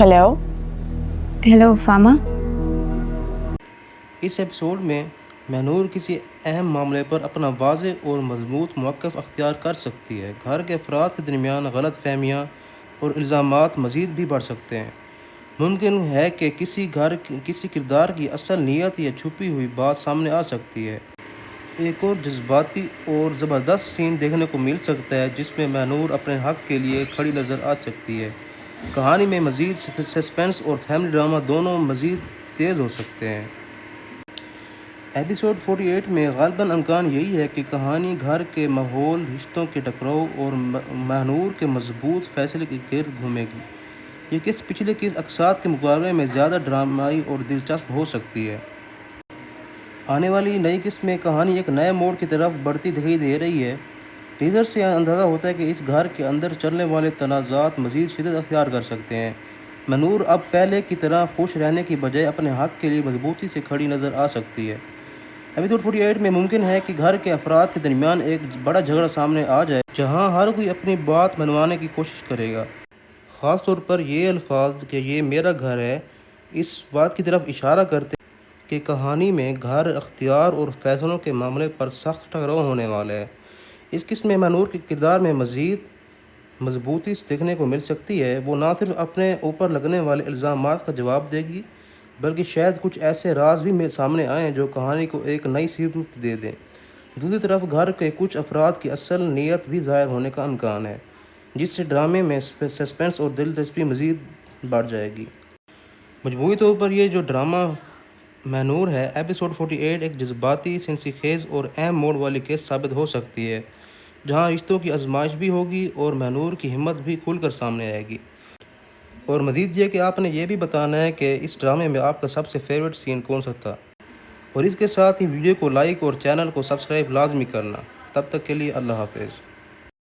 Hello. Hello फामा। इस episode में महनूर किसी अहम मामले पर अपना वाज़ेह और मज़बूत मौक़िफ़ अख्तियार कर सकती है। घर के अफराद के दरमियान गलत फहमियाँ और इल्ज़ामात मज़ीद भी बढ़ सकते हैं। मुमकिन है कि किसी किरदार की असल नीयत या छुपी हुई बात सामने आ सकती है। एक और जज्बाती और ज़बरदस्त सीन देखने को मिल सकता है जिसमें महनूर अपने हक़ के लिए खड़ी नज़र आ सकती है। कहानी में मज़ीद सस्पेंस और फैमिली ड्रामा दोनों मज़ीद तेज़ हो सकते हैं। एपिसोड 48 में ग़ालिबन इम्कान यही है कि कहानी घर के माहौल, रिश्तों के टकराव और महनूर के मजबूत फैसले के गिर्द घूमेगी। ये किस पिछले किस अक़साद के मुकाबले में ज़्यादा ड्रामाई और दिलचस्प हो सकती है। आने वाली नई किस्त में कहानी एक नए मोड़ की तरफ बढ़ती दिखाई दे रही है। टीज़र से अंदाज़ा होता है कि इस घर के अंदर चलने वाले तनाज़ात मज़ीद शिद्दत अख्तियार कर सकते हैं। महनूर अब पहले की तरह खुश रहने की बजाय अपने हक़ के लिए मजबूती से खड़ी नज़र आ सकती है। एपिसोड 48 में मुमकिन है कि घर के अफराद के दरमियान एक बड़ा झगड़ा सामने आ जाए जहां हर कोई अपनी बात मनवाने की कोशिश करेगा। ख़ास तौर पर ये अल्फाज कि ये मेरा घर है इस बात की तरफ इशारा करते हैं कि कहानी में घर, अख्तियार और फैसलों के मामले पर सख्त टकराव होने वाला है। इस किस्म में महनूर के किरदार में मज़ीद मजबूती देखने को मिल सकती है। वो ना सिर्फ अपने ऊपर लगने वाले इल्ज़ामात का जवाब देगी बल्कि शायद कुछ ऐसे राज भी सामने आएँ जो कहानी को एक नई सीमत दे दें। दूसरी तरफ घर के कुछ अफराद की असल नीयत भी ज़ाहिर होने का इम्कान है जिससे ड्रामे में सस्पेंस और दिलचस्पी मज़ीद बढ़ जाएगी। मजबूरी तौर पर ये जो ड्रामा महनूर है एपिसोड 48 एक जज्बाती, सेंसीखेज़ और अहम मोड़ वाली केस साबित हो सकती है जहाँ रिश्तों की आजमाइश भी होगी और महनूर की हिम्मत भी खुलकर सामने आएगी। और मज़ीद ये कि आपने ये भी बताना है कि इस ड्रामे में आपका सबसे फेवरेट सीन कौन सा था। और इसके साथ ही वीडियो को लाइक और चैनल को सब्सक्राइब लाजमी करना। तब तक के लिए अल्लाह हाफ़िज़।